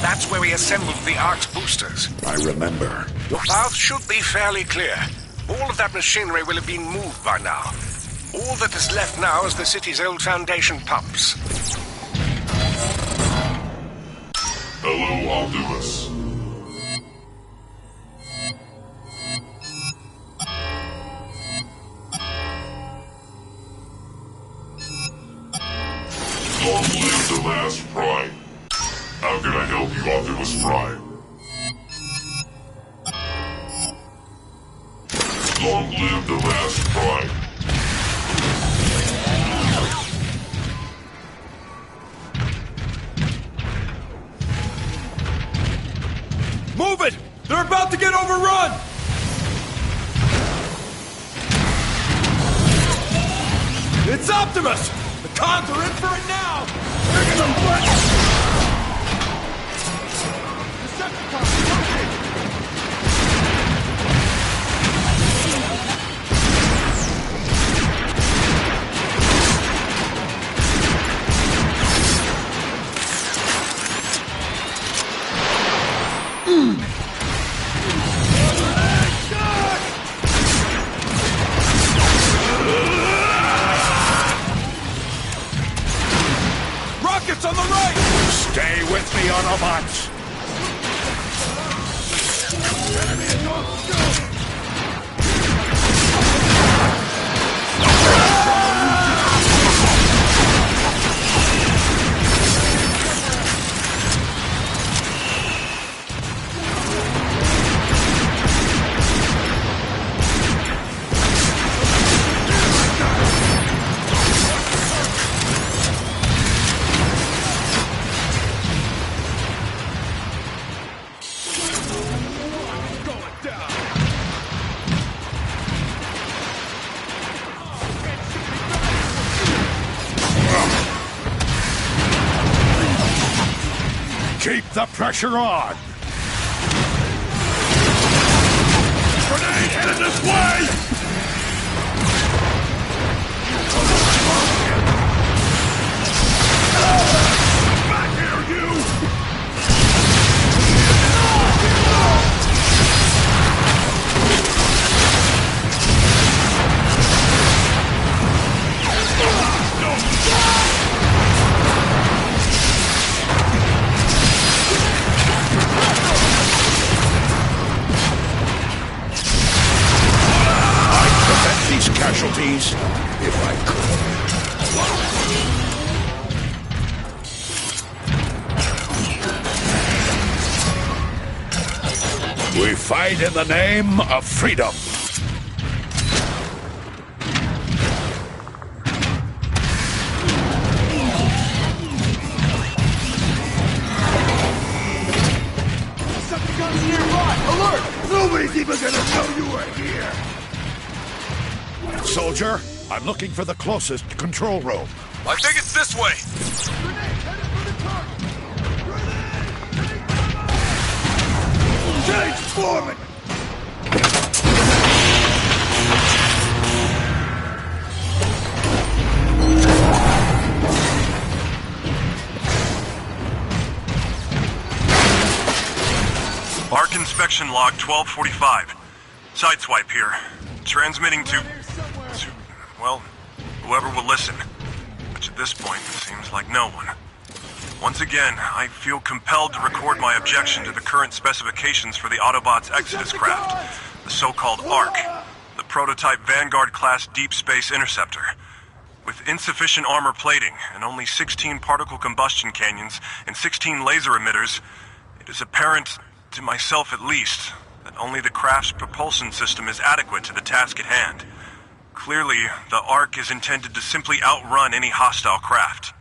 That's where we assembled the Ark's boosters. I remember. Your path should be fairly clear. All of that machinery will have been moved by now. All that is left now is the city's old Foundation pumps. Hello, Optimus. Long live the last Prime. How can I help you, Optimus Prime? Long live the last Prime. Move it! They're about to get overrun! It's Optimus! The cons are in for it now! They're gonna fight! Decepticons, moving! Rockets on the right! Stay with me, Autobots! Keep the pressure on! Grenade headed this way! Back here, you! These casualties, if I could. We fight in the name of freedom. Decepticons nearby! Alert! Nobody's even gonna know you were here. Soldier, I'm looking for the closest control room. I think it's this way! Change foreman! Arc inspection log 1245. Sideswipe here. Transmitting to, well, whoever will listen. Which at this point seems like no one. Once again, I feel compelled to record my objection to the current specifications for the Autobots' Exodus craft, the so-called ARC, the prototype Vanguard-class deep space interceptor. With insufficient armor plating and only 16 particle combustion canyons and 16 laser emitters, it is apparent, to myself at least, that only the craft's propulsion system is adequate to the task at hand. Clearly, the ARC is intended to simply outrun any hostile craft.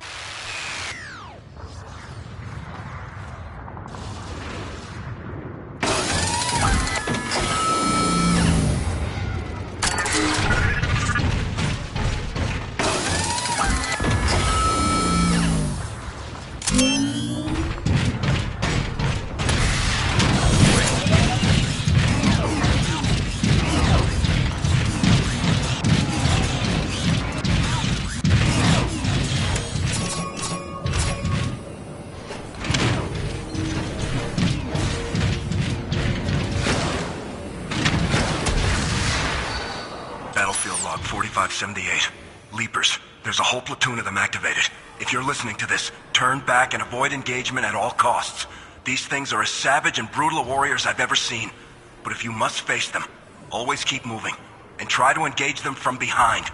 Block 78. Leapers. There's a whole platoon of them activated. If you're listening to this, turn back and avoid engagement at all costs. These things are as savage and brutal warriors I've ever seen. But if you must face them, always keep moving. And try to engage them from behind.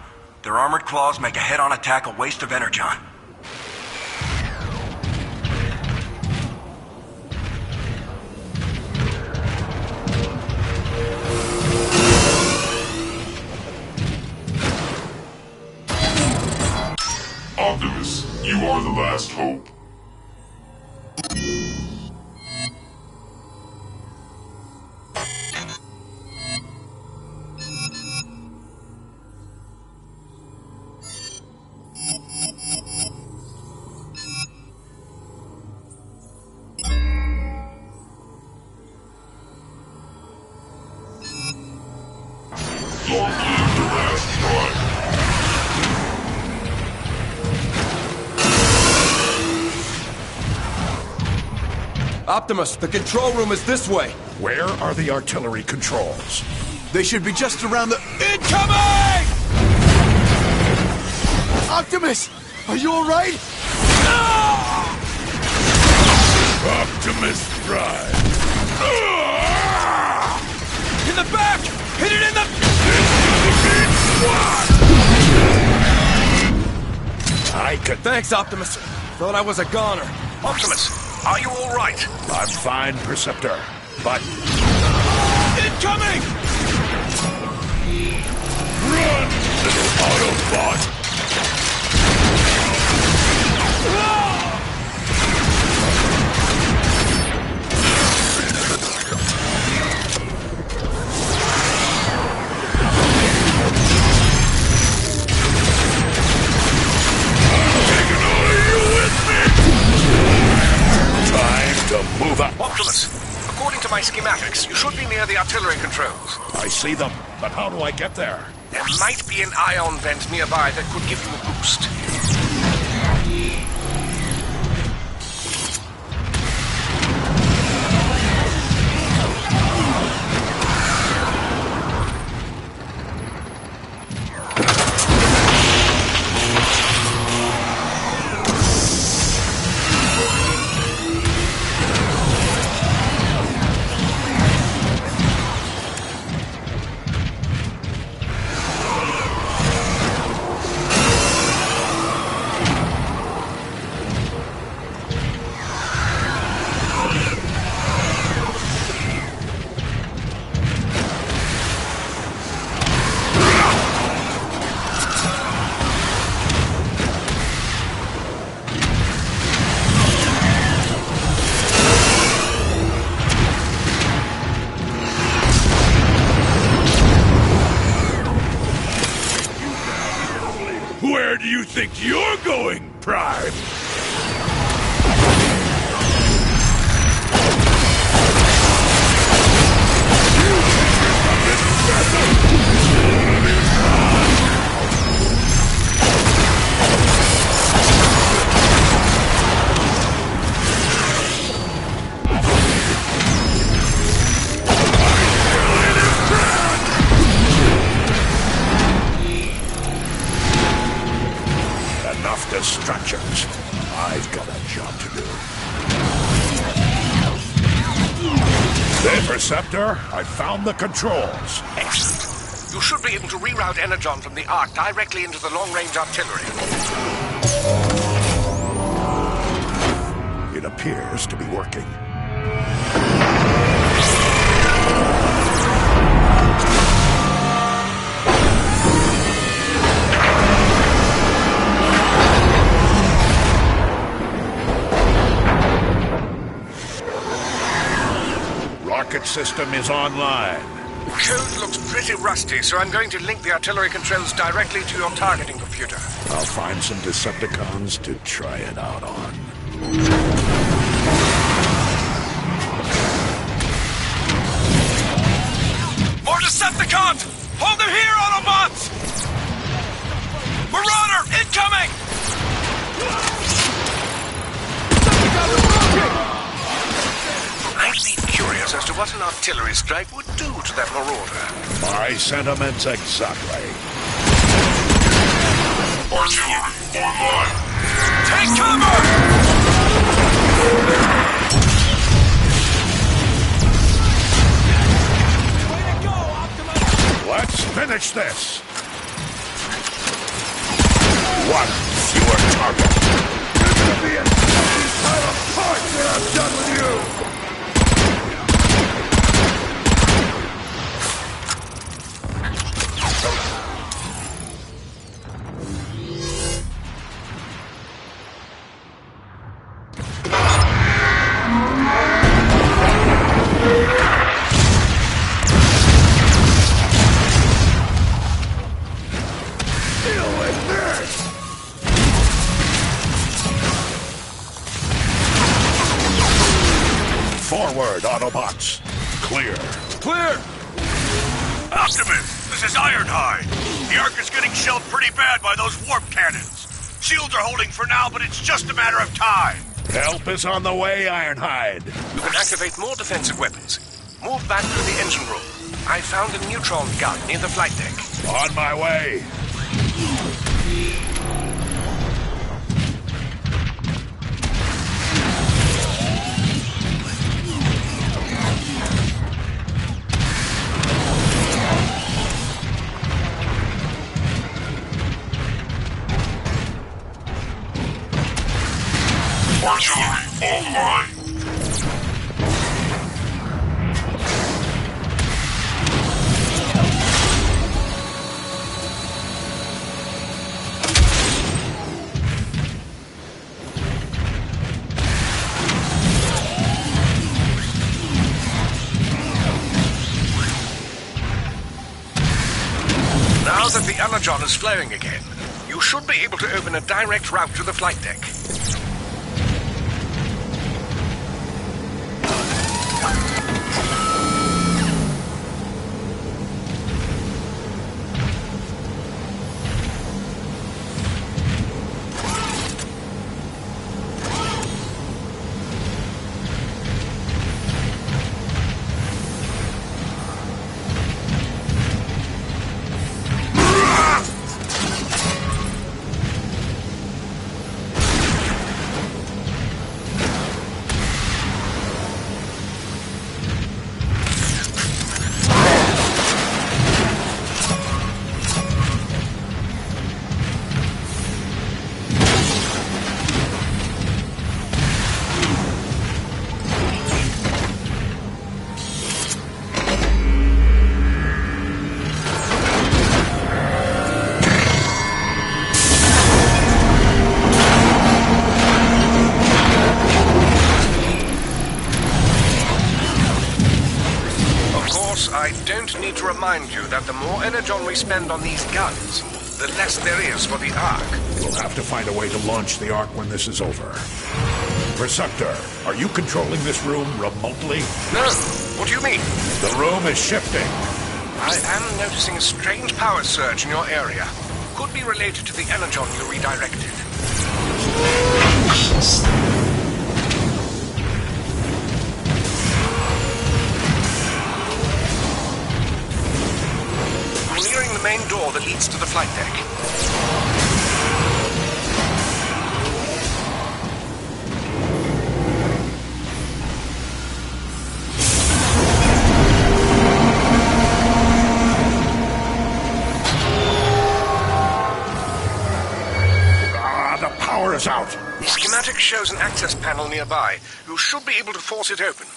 Their armored claws make a head-on attack a waste of energon. Optimus, you are the last hope. Long live the last prime. Optimus, the control room is this way. Where are the artillery controls? They should be just around the... Incoming! Optimus, are you all right? Optimus Prime! In the back! Hit it in the... I could... Thanks, Optimus. Thought I was a goner. Optimus, are you all right? I'm fine, Perceptor, but... Incoming! Run, little Autobot! Move up. Optimus, according to my schematics, you should be near the artillery controls. I see them, but how do I get there? There might be an ion vent nearby that could give you a boost. Where do you think you're going, Prime? Enough distractions. I've got a job to do. There, Perceptor. I found the controls. Excellent. You should be able to reroute energon from the Ark directly into the long-range artillery. It appears to be working. Rocket system is online. Code looks pretty rusty, so I'm going to link the artillery controls directly to your targeting computer. I'll find some Decepticons to try it out on. More Decepticons! Hold them here, Autobots! Marauder, incoming! I'd be curious as to what an artillery strike would do to that marauder. My sentiments exactly. Artillery online. Take cover! Way to go, Optimus! Let's finish this! One fewer target. You're gonna be a fucking pile of parts when I'm done with you! Forward, Autobots. Clear. Clear! Optimus, this is Ironhide. The Ark is getting shelled pretty bad by those warp cannons. Shields are holding for now, but it's just a matter of time. Help is on the way, Ironhide. You can activate more defensive weapons. Move back to the engine room. I found a neutron gun near the flight deck. On my way. Artillery online. Now that the Energon is flowing again, you should be able to open a direct route to the flight deck. I don't need to remind you that the more energon we spend on these guns, the less there is for the Ark. We'll have to find a way to launch the Ark when this is over. Perceptor, are you controlling this room remotely? No. What do you mean? The room is shifting. I am noticing a strange power surge in your area. Could be related to the energon you redirected. We're nearing the main door that leads to the flight deck. The power is out. The schematic shows an access panel nearby. You should be able to force it open.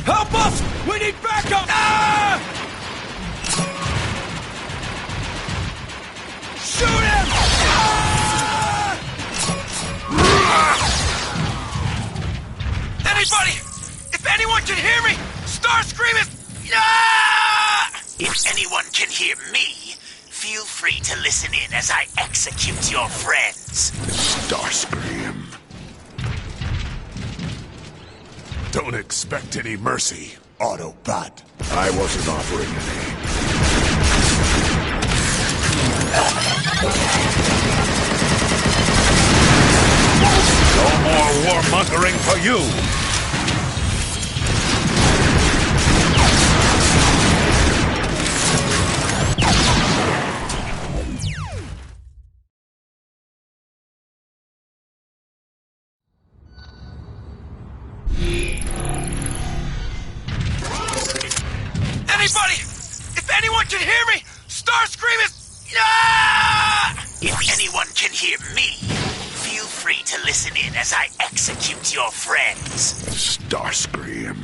Help us! We need backup! Ah! Shoot him! Ah! Anybody! If anyone can hear me, Starscream is... Ah! If anyone can hear me, feel free to listen in as I execute your friends. Starscream. Don't expect any mercy, Autobot. I wasn't offering any. No more warmongering for you! Anybody! If anyone can hear me, Starscream is... Ah! If anyone can hear me, feel free to listen in as I execute your friends. Starscream.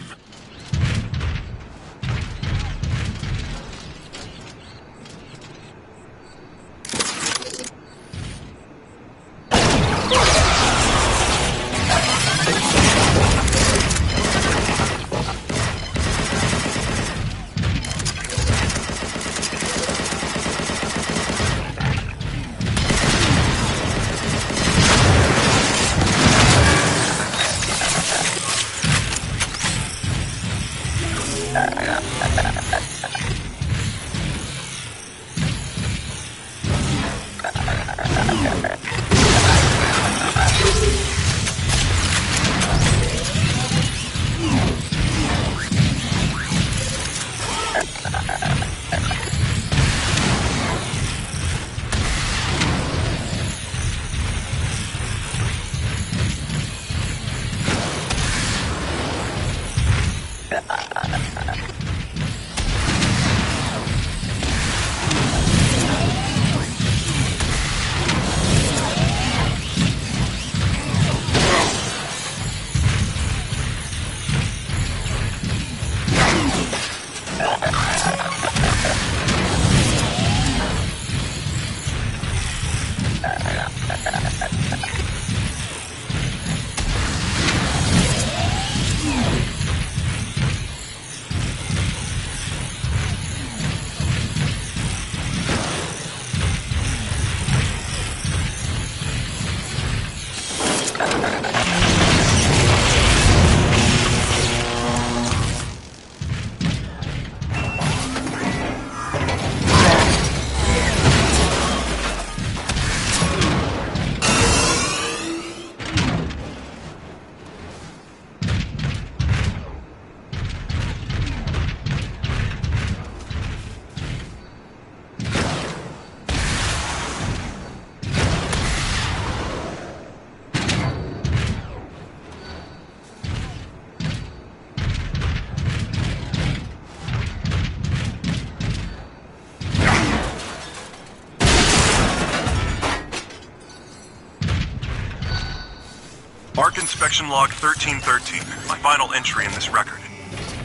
Arc Inspection Log 1313, my final entry in this record.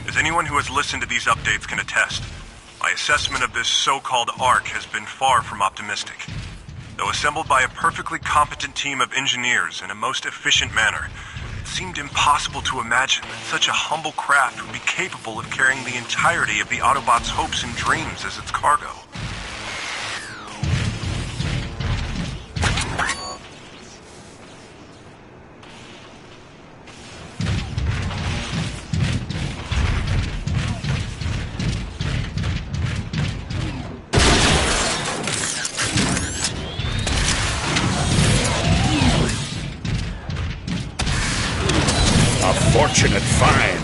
As anyone who has listened to these updates can attest, my assessment of this so-called Arc has been far from optimistic. Though assembled by a perfectly competent team of engineers in a most efficient manner, it seemed impossible to imagine that such a humble craft would be capable of carrying the entirety of the Autobots' hopes and dreams as its cargo. Fortunate find.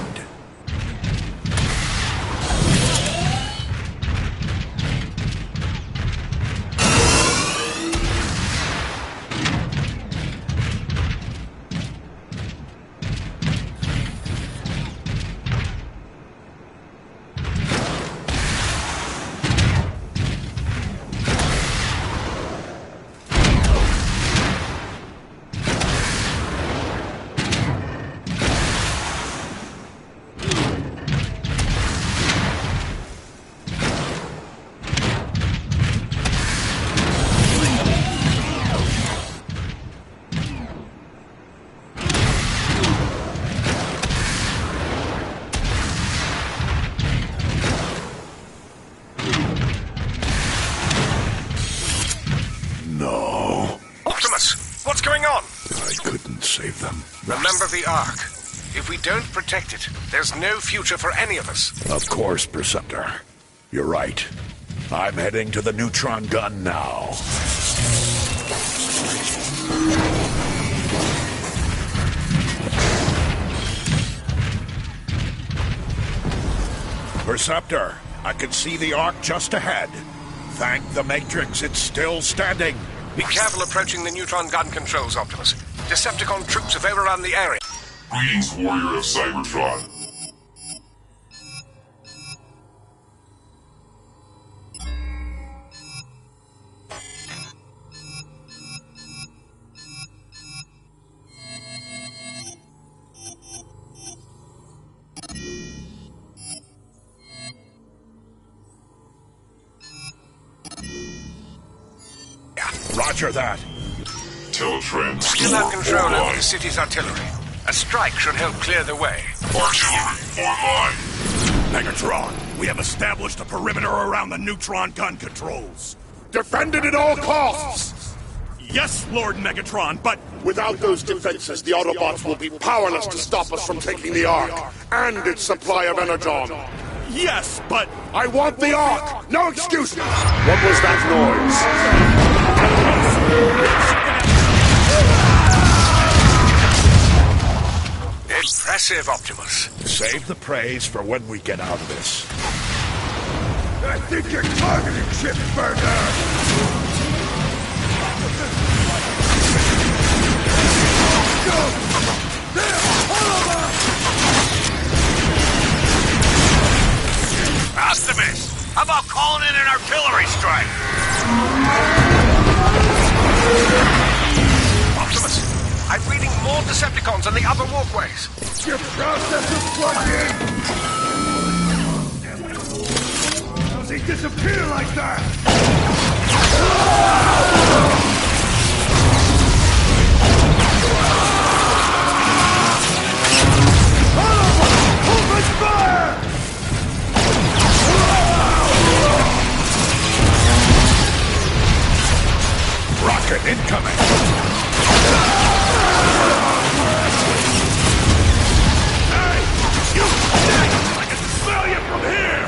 What's going on? I couldn't save them. Remember the Ark. If we don't protect it, there's no future for any of us. Of course, Preceptor. You're right. I'm heading to the neutron gun now. Preceptor, I can see the Ark just ahead. Thank the Matrix, it's still standing. Be careful approaching the neutron gun controls, Optimus. Decepticon troops have overrun the area. Greetings, warrior of Cybertron. Roger that. Teletrans. Still have control over the city's artillery. A strike should help clear the way. Artillery online. Megatron, we have established a perimeter around the neutron gun controls. Defend it at all costs! Yes, Lord Megatron, but... Without those defenses, the Autobots will be powerless to stop us from taking the Ark and its supply of energon. Yes, but... I want the Ark! No excuses! What was that noise? Impressive, Optimus. Save the praise for when we get out of this. I think you're targeting Chipburger! Optimus, how about calling in an artillery strike? Optimus, I'm reading more Decepticons on the other walkways. Your processor's plugged in! Does he disappear like that? Open fire! Rocket incoming! Hey! You stink! I can smell you from here!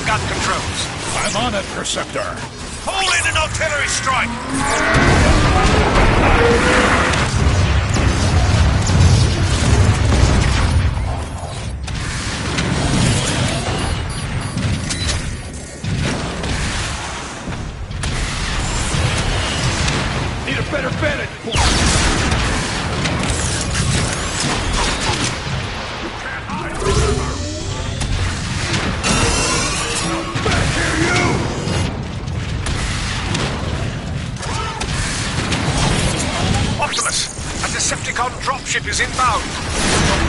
Gun controls. I'm on it, Preceptor. Hold in an artillery strike! Need a better vantage point. Decepticon dropship is inbound.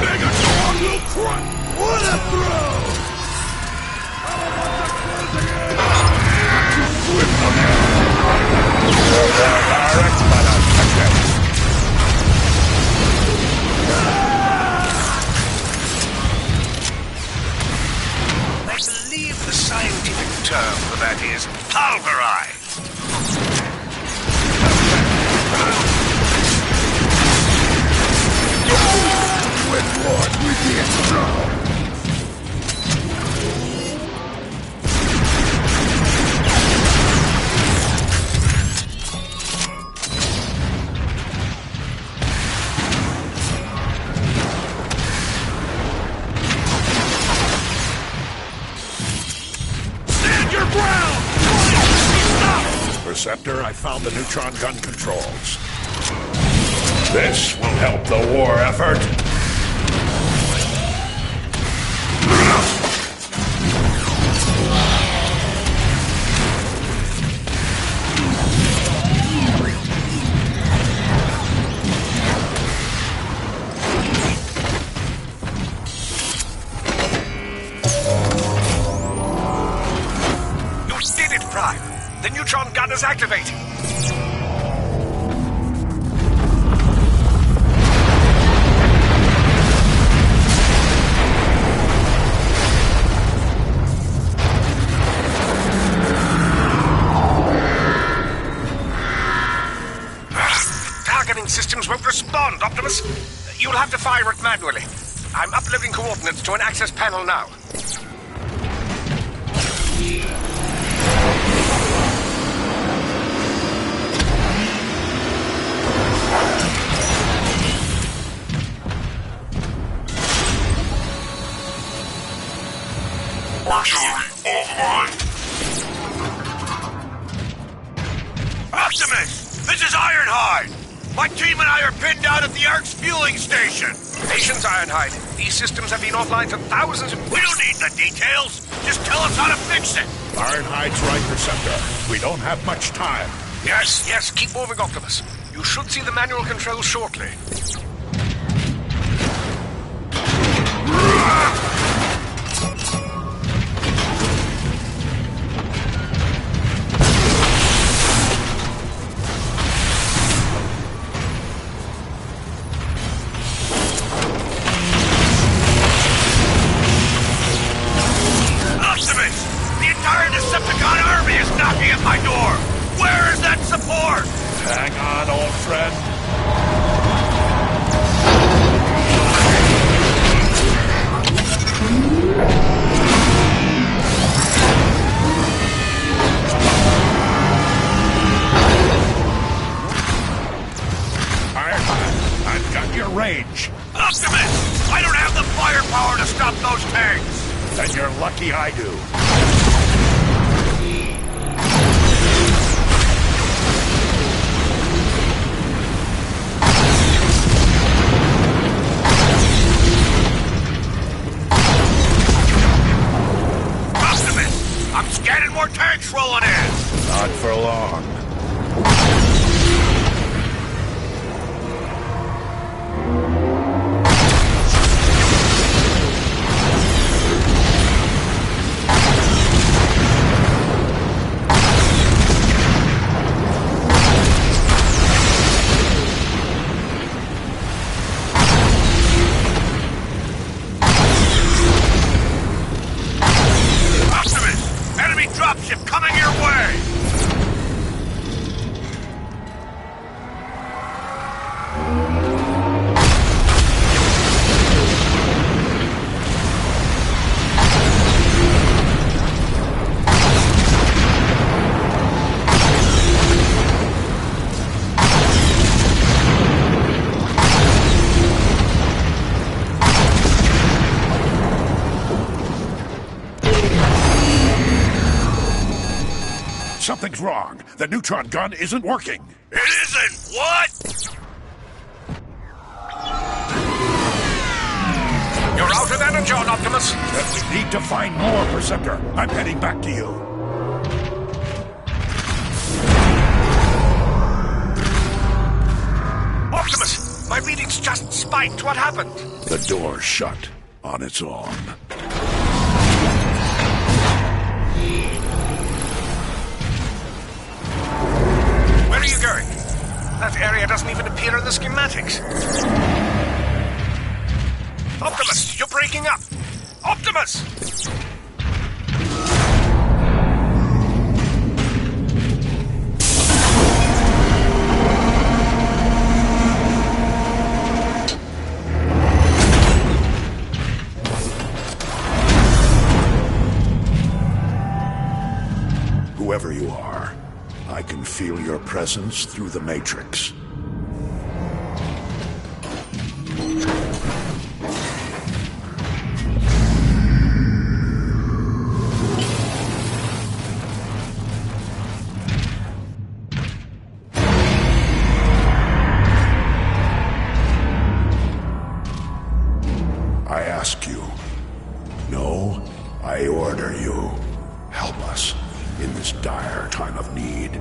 Megatron will crush! What a throw! I believe the scientific term for that is pulverized. Stand your ground! Preceptor, I found the neutron gun controls. This will help the war effort. The neutron gun is activating. Targeting systems won't respond, Optimus. You'll have to fire it manually. I'm uploading coordinates to an access panel now. Artillery offline. Optimus! This is Ironhide! My team and I are pinned down at the Ark's fueling station! Patience, Ironhide. These systems have been offline for thousands of... We don't need the details! Just tell us how to fix it! Ironhide's right, Preceptor. We don't have much time. Yes, keep moving, Optimus. You should see the manual controls shortly. Hang on, old friend. I've got your range. Optimus! I don't have the firepower to stop those tanks! Then you're lucky I do. I'm scanning more tanks rolling in! Not for long. Dropship coming your way! Something's wrong. The neutron gun isn't working. It isn't? What? You're out of energon, Optimus. Then we need to find more, Preceptor. I'm heading back to you. Optimus, my readings just spiked. What happened? The door's shut on its own. Where are you going? That area doesn't even appear in the schematics. Optimus, you're breaking up! Optimus! Whoever you are, I can feel your presence through the Matrix. I ask you. No, I order you. Help us in this dire time of need.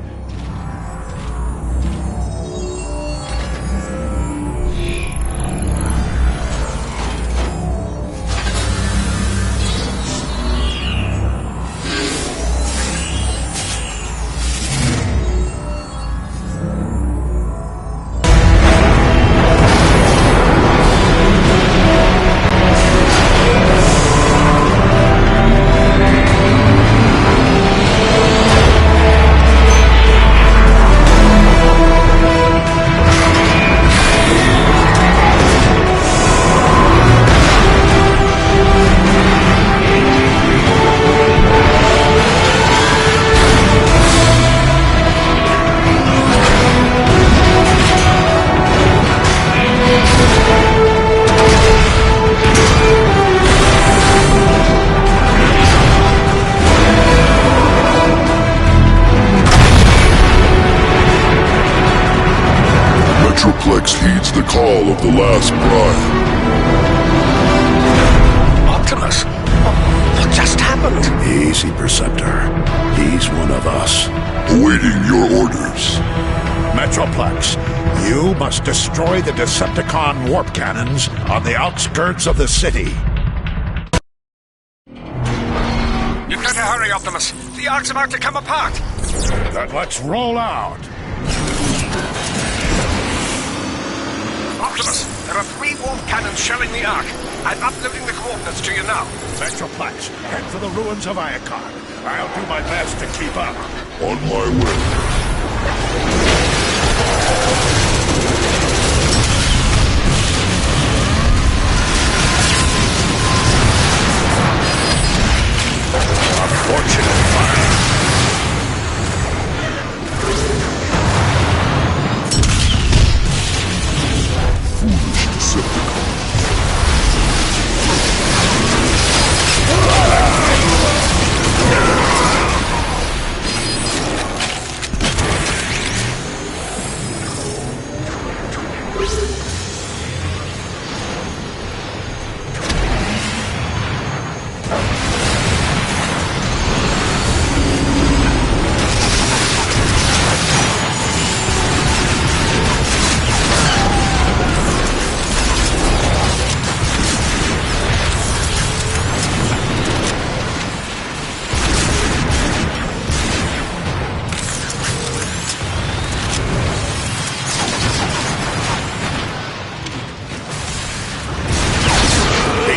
Metroplex heeds the call of the last prime. Optimus? What just happened? Easy, Perceptor. He's one of us. Awaiting your orders. Metroplex, you must destroy the Decepticon warp cannons on the outskirts of the city. You've got to hurry, Optimus. The Ark's about to come apart. Then let's roll out. Optimus, there are 3 warp cannons shelling the Ark. I'm uploading the coordinates to you now. Metroplex, head for the ruins of Iacon. I'll do my best to keep up. On my way. Unfortunate fire. Foolish Decepticon.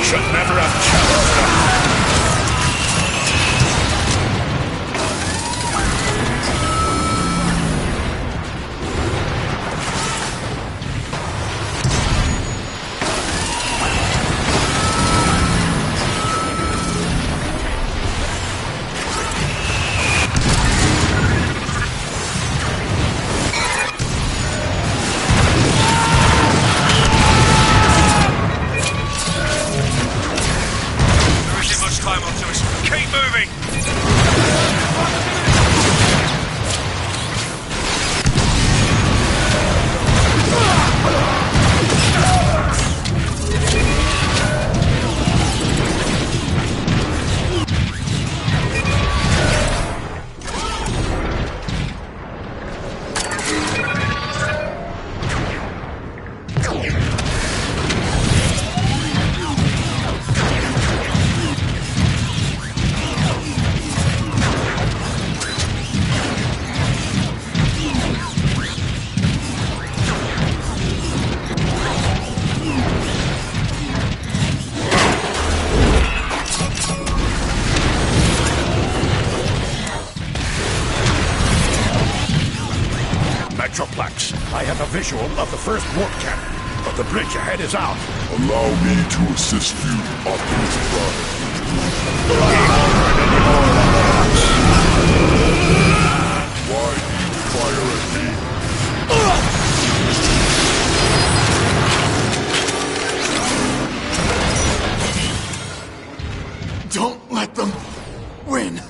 Should never have challenged them. Keep moving! Metroplex, I have a visual of the first warp cannon, but the bridge ahead is out. Allow me to assist you, Optimus Prime. Why do you fire at me? Don't let them win.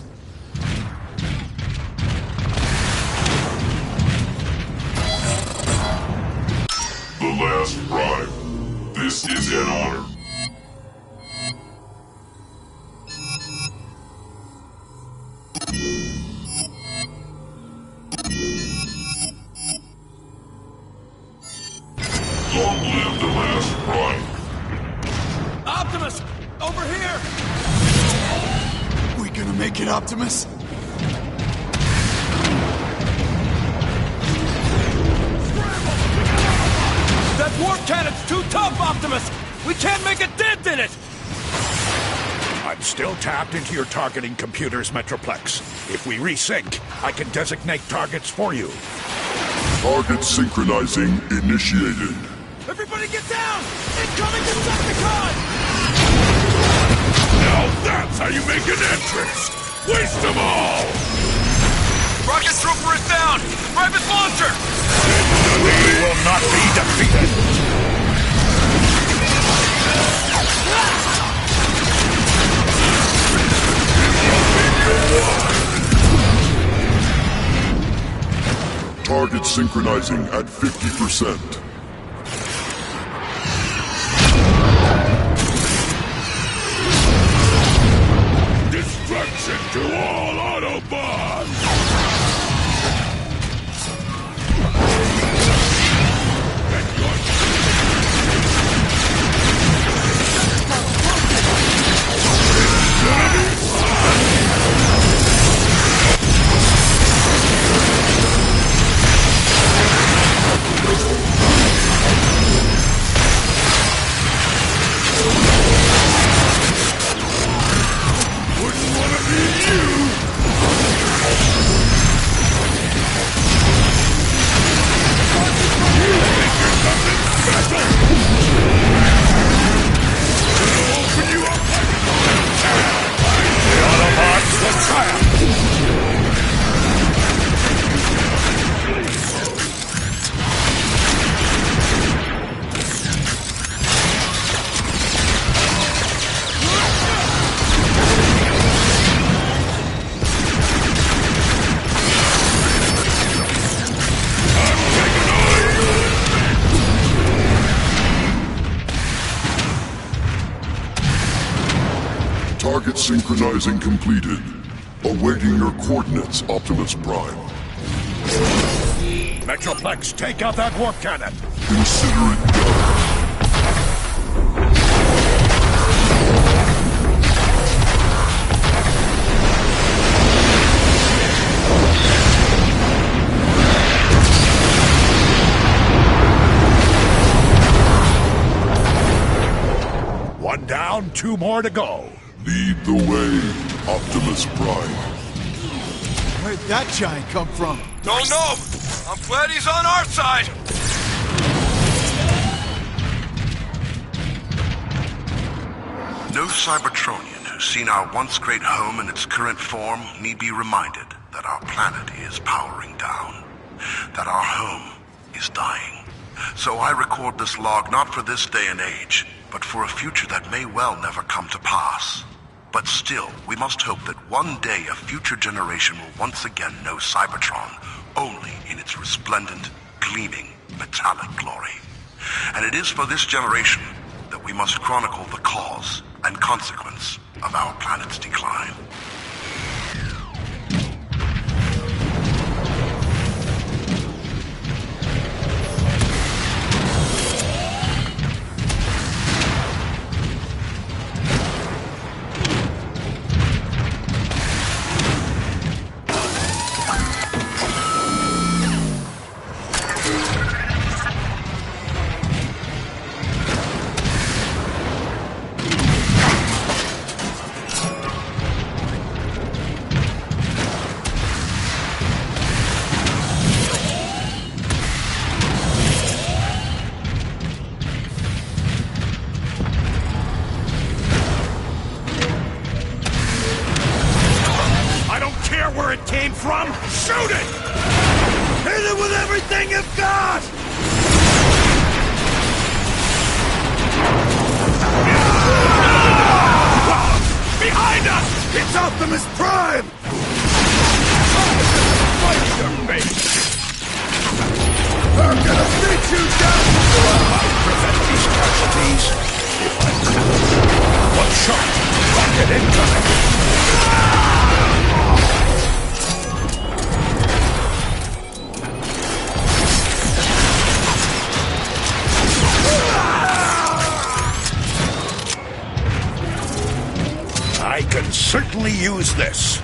The last prime. This is an honor. Long live the last prime. Optimus! Over here! We gonna make it, Optimus? That warp cannon's too tough, Optimus! We can't make a dent in it! I'm still tapped into your targeting computers, Metroplex. If we resync, I can designate targets for you. Target synchronizing initiated. Everybody get down! Incoming Decepticon! Now that's how you make an entrance! Waste them all! Rocket Trooper is down! Private launcher! We will not be defeated! Target synchronizing at 50%. Target synchronizing completed. Awaiting your coordinates, Optimus Prime. Metroplex, take out that warp cannon! Consider it done. One down, 2 more to go. Lead the way, Optimus Prime. Where'd that giant come from? Don't know! I'm glad he's on our side! No Cybertronian who's seen our once great home in its current form need be reminded that our planet is powering down, that our home is dying. So I record this log not for this day and age, but for a future that may well never come to pass. But still, we must hope that one day a future generation will once again know Cybertron only in its resplendent, gleaming, metallic glory. And it is for this generation that we must chronicle the cause and consequence of our planet's decline. Where it came from? Shoot it! Hit it with everything you've got! Behind us! It's Optimus Prime! Fight your fate! They're gonna beat you down! I'll prevent these casualties if I can. One shot! Rocket incoming! I can certainly use this.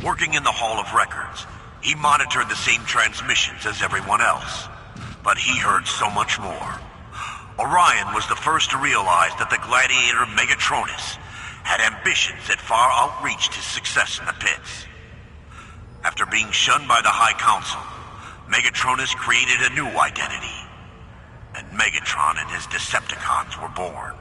Working in the Hall of Records, he monitored the same transmissions as everyone else. But he heard so much more. Orion was the first to realize that the gladiator Megatronus had ambitions that far outreached his success in the pits. After being shunned by the High Council, Megatronus created a new identity. And Megatron and his Decepticons were born.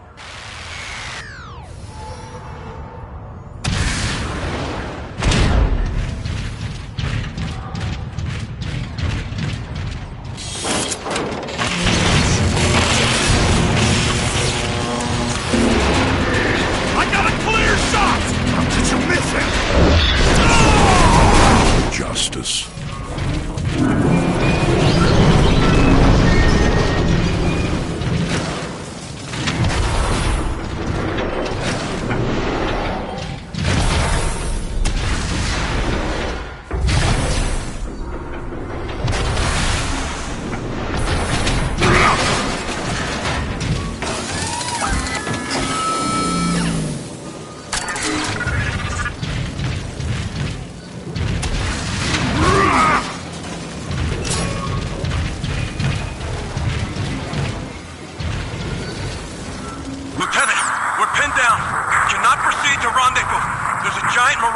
Justice.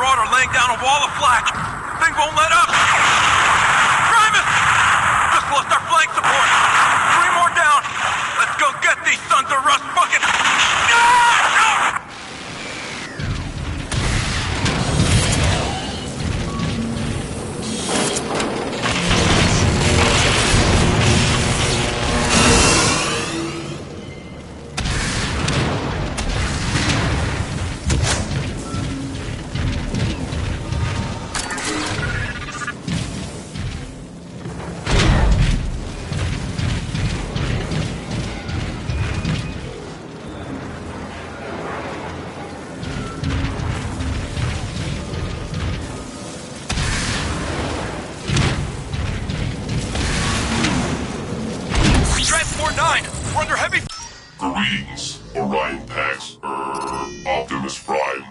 Marauder laying down a wall of flak. Thing won't let up. Primus! Just lost our flank support. 3 more down. Let's go get these sons of rust buckets. Ah! We're under heavy... Greetings, Orion Pax, Optimus Prime.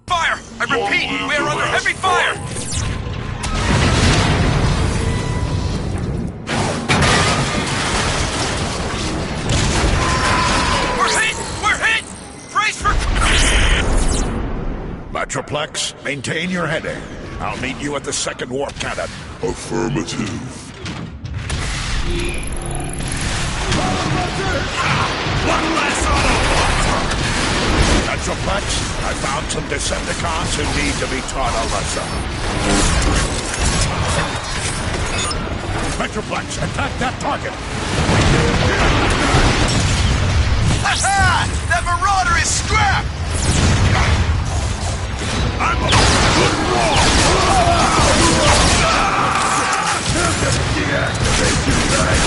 Fire! I repeat, we are under heavy fire! We're hit! We're hit! Brace for... Metroplex, maintain your heading. I'll meet you at the second warp cannon. Affirmative. One less Autobot! Metroplex, I found some Decepticons who need to be taught a lesson. Metroplex, attack that target! Ha! That Marauder is scrapped! I'm a good wall! Just deactivate you guys!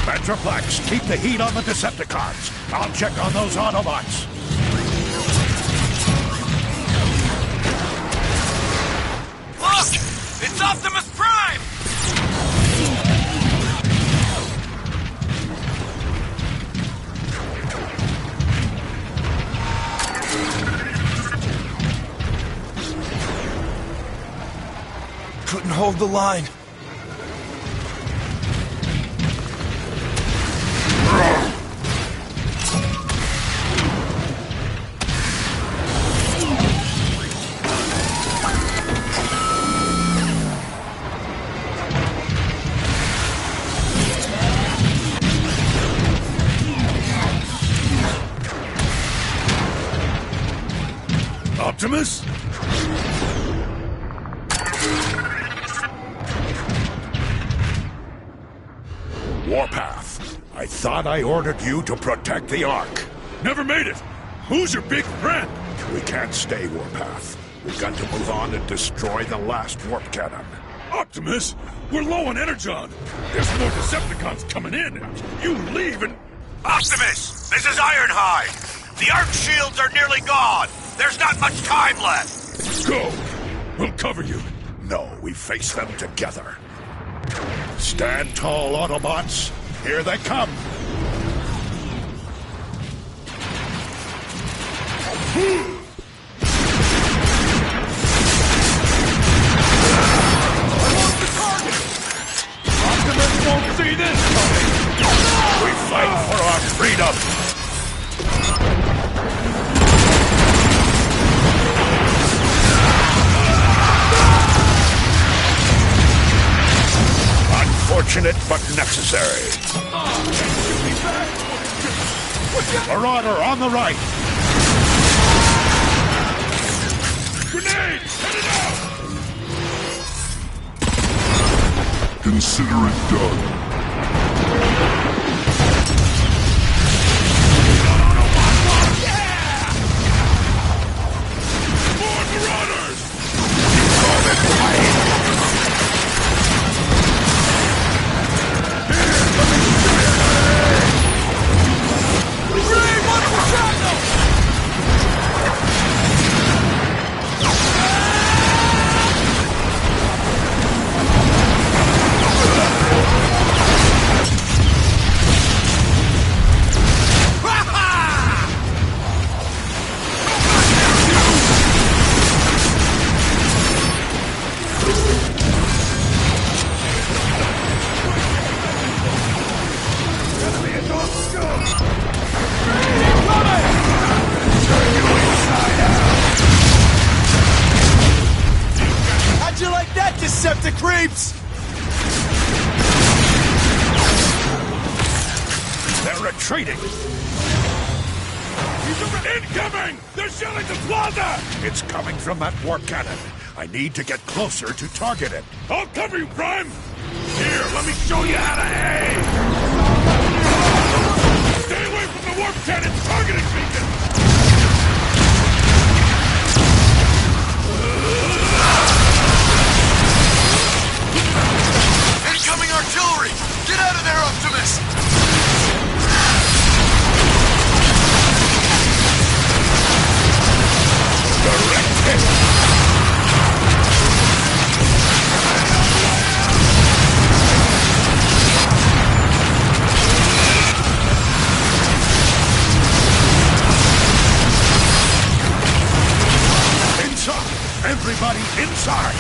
Metroplex, keep the heat on the Decepticons. I'll check on those Autobots. Look! It's Optimus Prime! Couldn't hold the line. Optimus? Warpath, I thought I ordered you to protect the Ark. Never made it! Who's your big friend? We can't stay, Warpath. We've got to move on and destroy the last warp cannon. Optimus, we're low on energon. There's more Decepticons coming in. You leave and... Optimus, this is Ironhide. The Arc shields are nearly gone. There's not much time left. Go. We'll cover you. No, we face them together. Stand tall, Autobots. Here they come. Optimus won't see this coming! We fight for our freedom! Unfortunate, but necessary. Marauder on the right! Grenade! Headed out! Consider it done. More Marauders! of creeps! They're retreating! Incoming! They're shelling the plaza! It's coming from that warp cannon. I need to get closer to target it. I'll cover you, Prime! Here, let me show you how to aim! Stay away from the warp cannon's targeting beacon! Incoming artillery! Get out of there, Optimus! Direct hit! Inside! Everybody inside!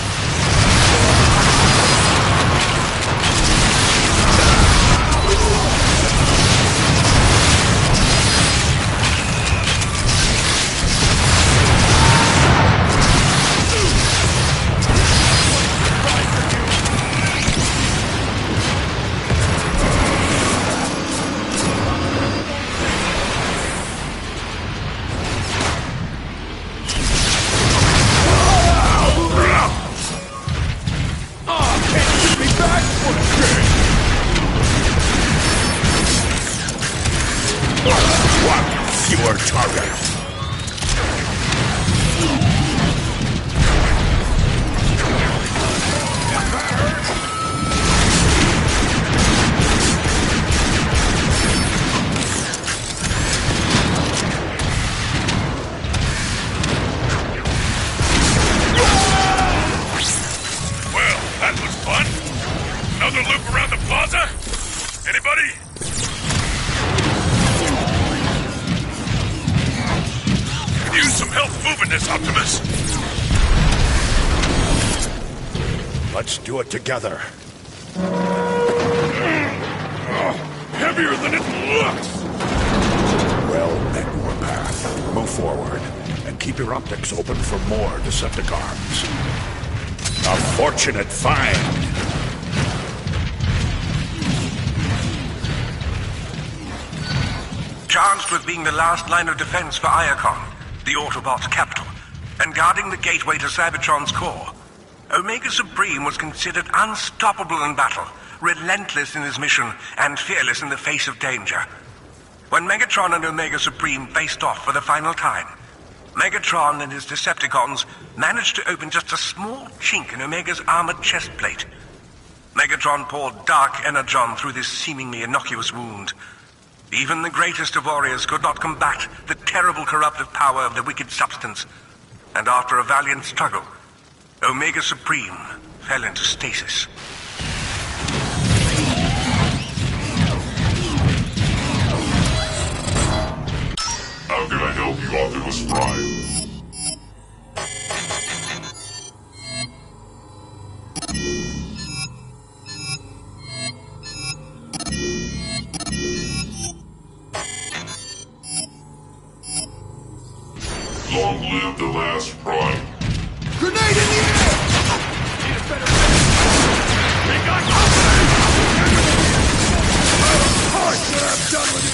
Your target. Well, that was fun. Another loop around the plaza? Anybody? Use some help moving this, Optimus. Let's do it together. Heavier than it looks. Well-met warpath. Move forward, and keep your optics open for more Decepticons. A fortunate find. Charged with being the last line of defense for Iacon, the Autobots' capital, and guarding the gateway to Cybertron's core, Omega Supreme was considered unstoppable in battle, relentless in his mission, and fearless in the face of danger. When Megatron and Omega Supreme faced off for the final time, Megatron and his Decepticons managed to open just a small chink in Omega's armored chest plate. Megatron poured dark energon through this seemingly innocuous wound. Even the greatest of warriors could not combat the terrible corruptive power of the wicked substance, and after a valiant struggle, Omega Supreme fell into stasis. How can I help you, Optimus Prime? Long live the last Prime. Grenade in the air! Need a better we got I'm done with it!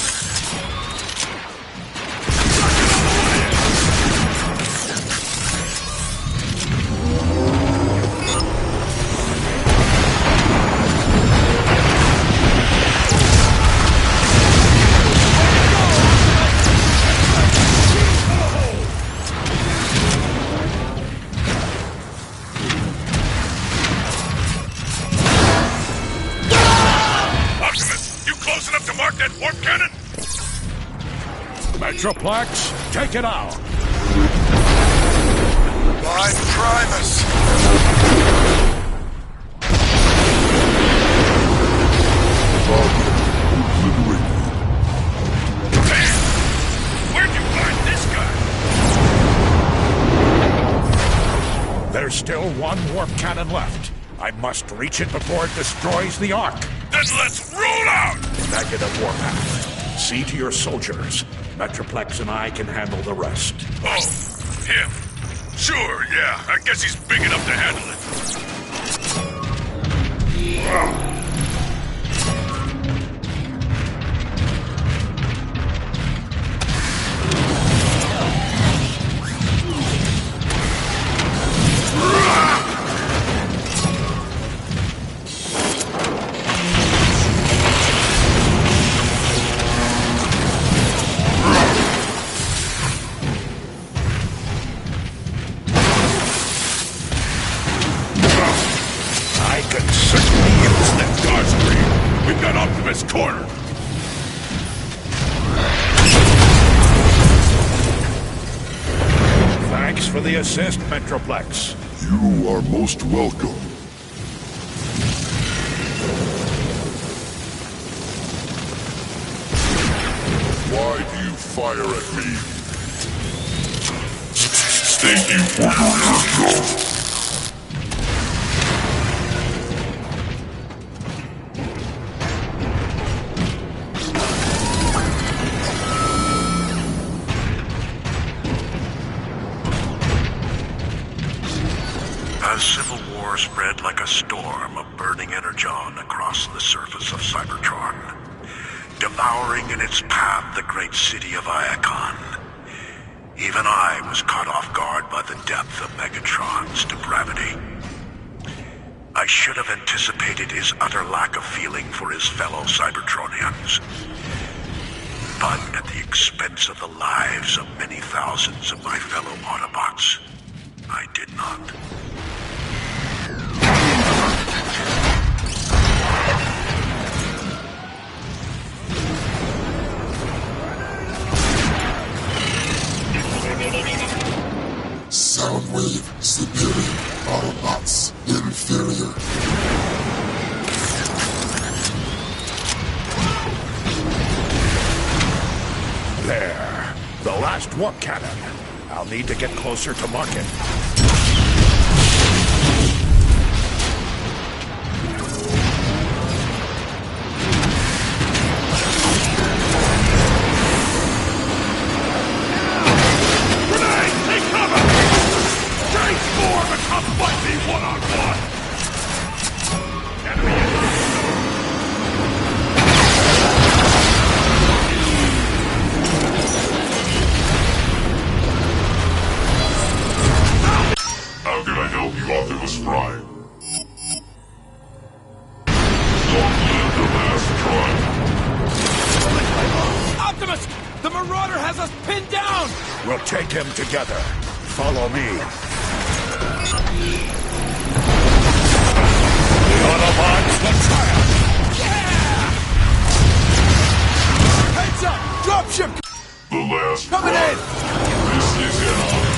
Metroplex, take it out! By Primus! Where'd you find this guy? There's still one warp cannon left. I must reach it before it destroys the Ark. Then let's roll out! Negative warpath. See to your soldiers. Metroplex and I can handle the rest. Oh, him. Sure, yeah. I guess he's big enough to handle it. I can certainly use that Starscream. We've got Optimus cornered. Thanks for the assist, Metroplex. You are most welcome. Why do you fire at me? Thank you for your energy. As civil war spread like a storm of burning energon across the surface of Cybertron, devouring in its path the great city of Iacon, even I was caught off guard by the depth of Megatron's depravity. I should have anticipated his utter lack of feeling for his fellow Cybertronians, but at the expense of the lives of many thousands of my fellow Autobots, I did not. Soundwave superior, Autobots inferior. There. The last warp cannon. I'll need to get closer to mark it. Transform and come fight me one-on-one! Enemy How can I help you, Optimus Prime? Long live the last tribe. Optimus! The Marauder has us pinned down! We'll take him together. Follow me. The Autobots will triumph! Heads up! Dropship The last coming tribe. in! This is an honor.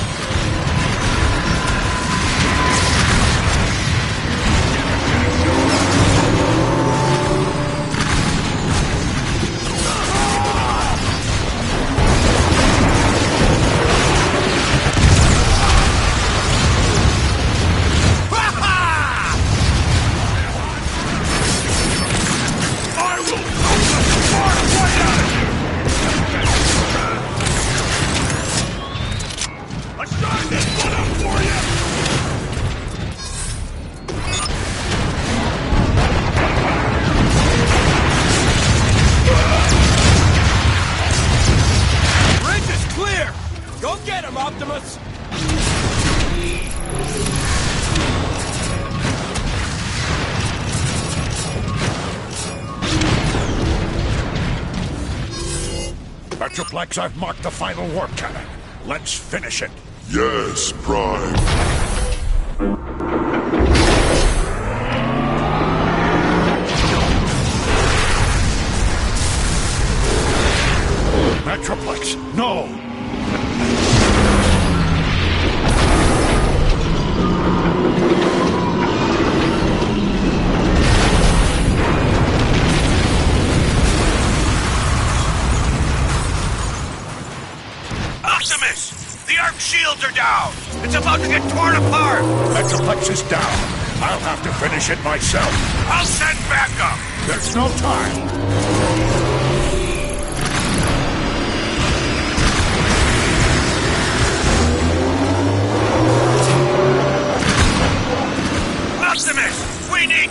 Bridge is clear! Go get him, Optimus! Metroplex, I've marked the final warp cannon. Let's finish it. Yes, Prime. Metroplex, no! Optimus! The arc shields are down! It's about to get torn apart! Metroplex is down. I'll have to finish it myself. I'll send backup! There's no time. Optimus! We need...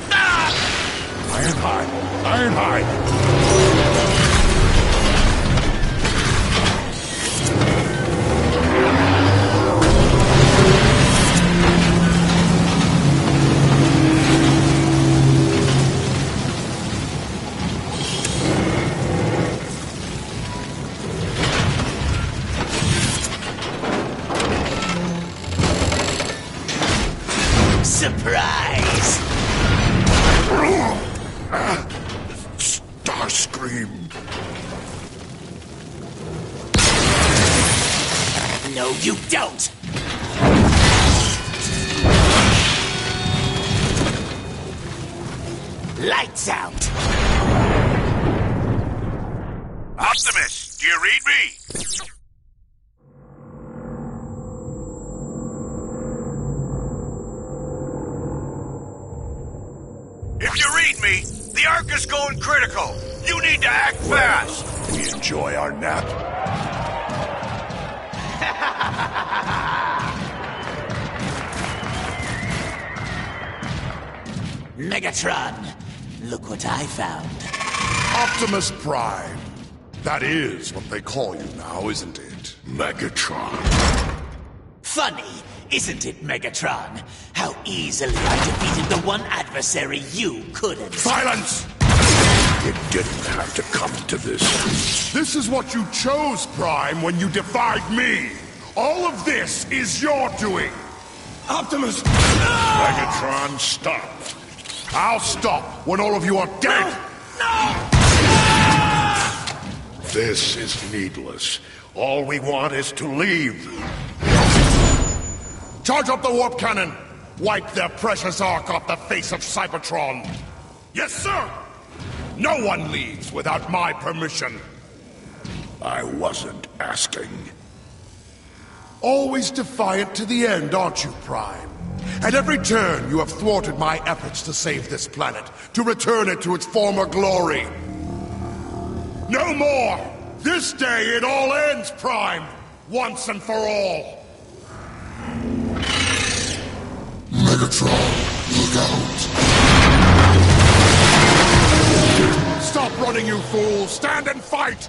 No, you don't! Lights out! Optimus, do you read me? If you read me, the Ark is going critical. You need to act fast. We enjoy our nap. Megatron, look what I found. Optimus Prime. That is what they call you now, isn't it? Megatron. Funny, isn't it, Megatron? How easily I defeated the one adversary you couldn't. Silence! It didn't have to come to this. This is what you chose, Prime, when you defied me. All of this is your doing. Optimus! Megatron, stop. I'll stop when all of you are dead. No! This is needless. All we want is to leave. Charge up the warp cannon. Wipe their precious Ark off the face of Cybertron. Yes, sir. No one leaves without my permission. I wasn't asking. Always defiant to the end, aren't you, Prime? At every turn, you have thwarted my efforts to save this planet, to return it to its former glory. No more! This day it all ends, Prime! Once and for all! Megatron, look out! Stop running, you fool! Stand and fight!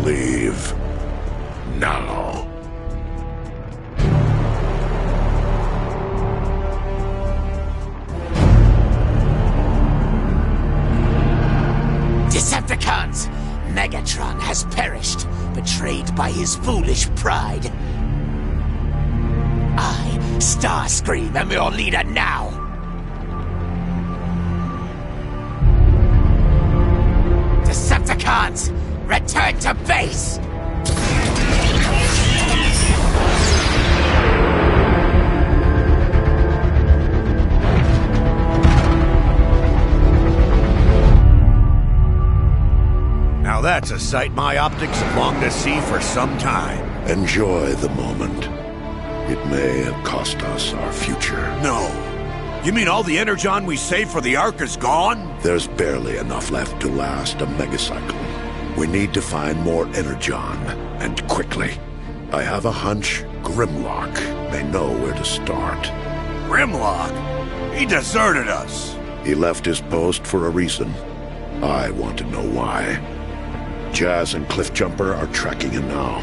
Leave. Now. Decepticons! Megatron has perished, betrayed by his foolish pride. I, Starscream, am your leader now! Decepticons! Return to base! Now that's a sight my optics have longed to see for some time. Enjoy the moment. It may have cost us our future. No. You mean all the energon we saved for the Ark is gone? There's barely enough left to last a megacycle. We need to find more energon, and quickly. I have a hunch Grimlock may know where to start. Grimlock? He deserted us. He left his post for a reason. I want to know why. Jazz and Cliffjumper are tracking him now.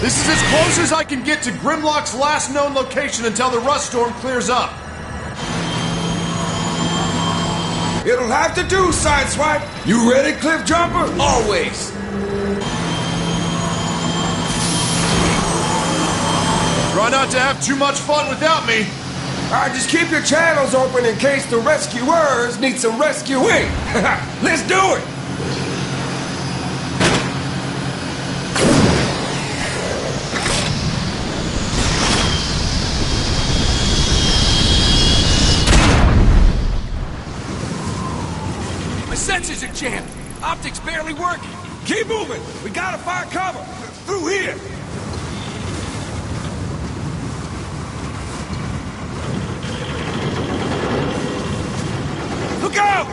This is as close as I can get to Grimlock's last known location until the rust storm clears up. It'll have to do, Sideswipe. You ready, Cliffjumper? Always. Try not to have too much fun without me. Alright, just keep your channels open in case the rescuers need some rescuing. Let's do it. My sensors are jammed. Optics barely working. Keep moving! We gotta find cover! Through here! Look out!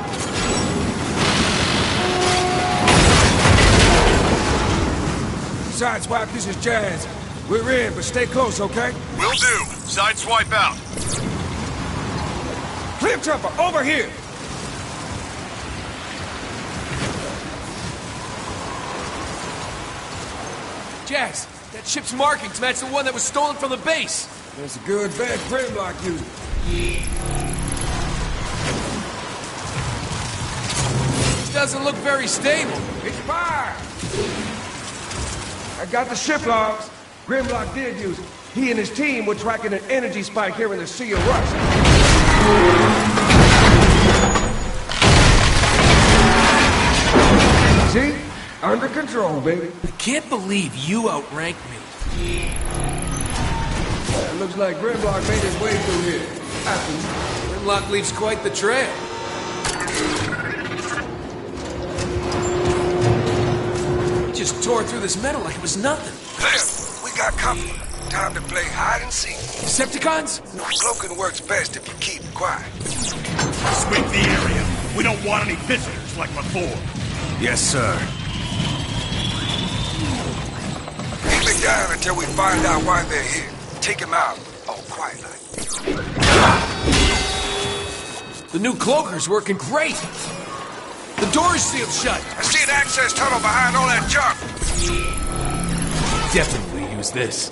Sideswipe, this is Jazz. We're in, but stay close, okay? Will do. Sideswipe out. Cliff Jumper, over here! Jazz, that ship's markings match the one that was stolen from the base. That's a good bad Grimlock user. This doesn't look very stable. It's fire! I got the ship logs. Grimlock did use it. He and his team were tracking an energy spike here in the Sea of Rust. See? Under control, baby. I can't believe you outranked me. It looks like Grimlock made his way through here. Grimlock leaves quite the trail. He just tore through this metal like it was nothing. There, we got company. Time to play hide and seek. Decepticons? Cloaking works best if you keep quiet. Sweep the area. We don't want any visitors like before. Yes, sir. Keep it down until we find out why they're here. Take him out. Oh, quiet like. The new cloaker's working great. The door's sealed shut. I see an access tunnel behind all that junk. Definitely use this.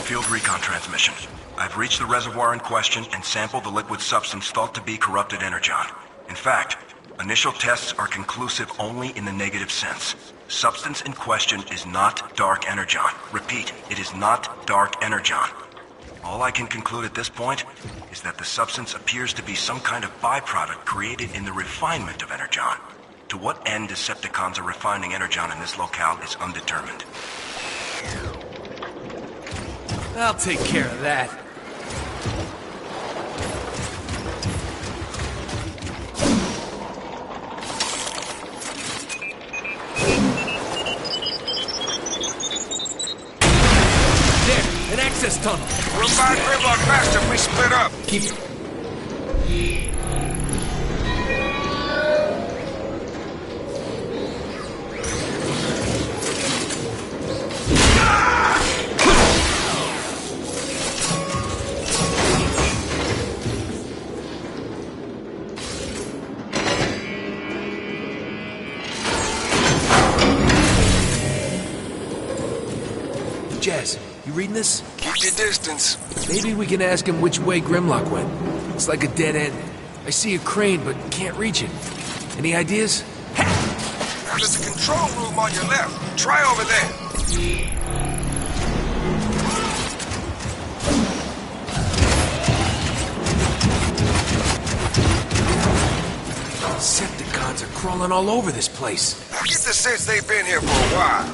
Field recon transmission. I've reached the reservoir in question and sampled the liquid substance thought to be corrupted energon. In fact, initial tests are conclusive only in the negative sense. Substance in question is not dark energon. Repeat, it is not dark energon. All I can conclude at this point is that the substance appears to be some kind of byproduct created in the refinement of energon. To what end Decepticons are refining energon in this locale is undetermined. I'll take care of that. There, an access tunnel. We'll find Grimlock faster if we split up. Keep... Jazz, you reading this? Keep your distance. Maybe we can ask him which way Grimlock went. It's like a dead end. I see a crane, but can't reach it. Any ideas? Now there's a control room on your left. Try over there. Decepticons are crawling all over this place. I get the sense they've been here for a while.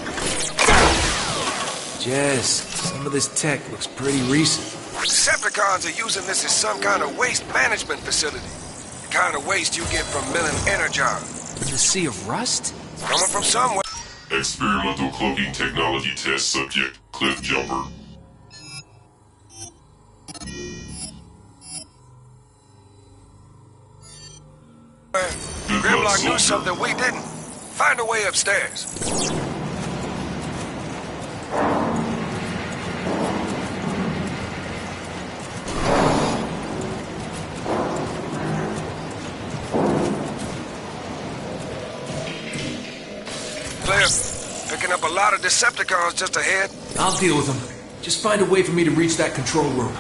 Jazz, some of this tech looks pretty recent. Decepticons are using this as some kind of waste management facility. The kind of waste you get from milling energon. In the Sea of Rust? Coming from somewhere. Experimental cloaking technology test subject, Cliff Jumper. Grimlock knew something we didn't. Find a way upstairs. Picking up a lot of Decepticons just ahead. I'll deal with them. Just find a way for me to reach that control room.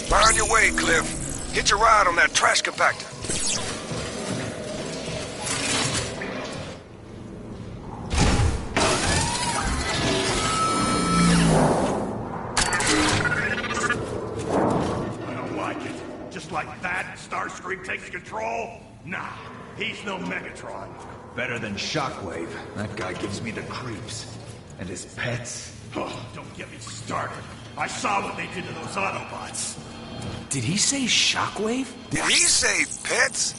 Find your way, Cliff. Get your ride on that trash compactor. I don't like it. Just like that, Starscream takes control. Nah, he's no Megatron. Better than Shockwave. That guy gives me the creeps. And his pets. Oh, don't get me started. I saw what they did to those Autobots. Did he say Shockwave? Did he say pets?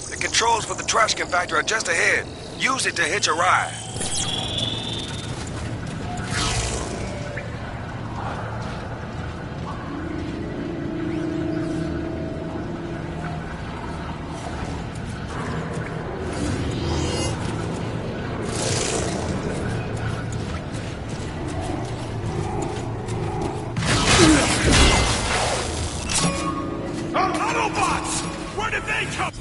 The controls for the trash compactor are just ahead. Use it to hitch a ride. Autobots! Where did they come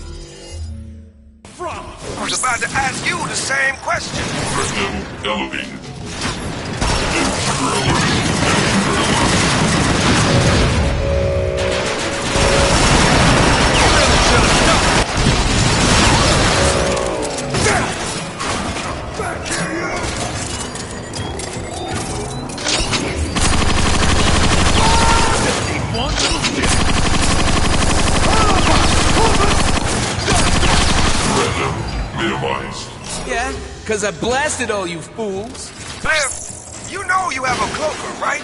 from? I was about to ask you the same question. Elevated. Minimized. Yeah, because I blasted all you fools. Cliff, you know you have a cloaker, right?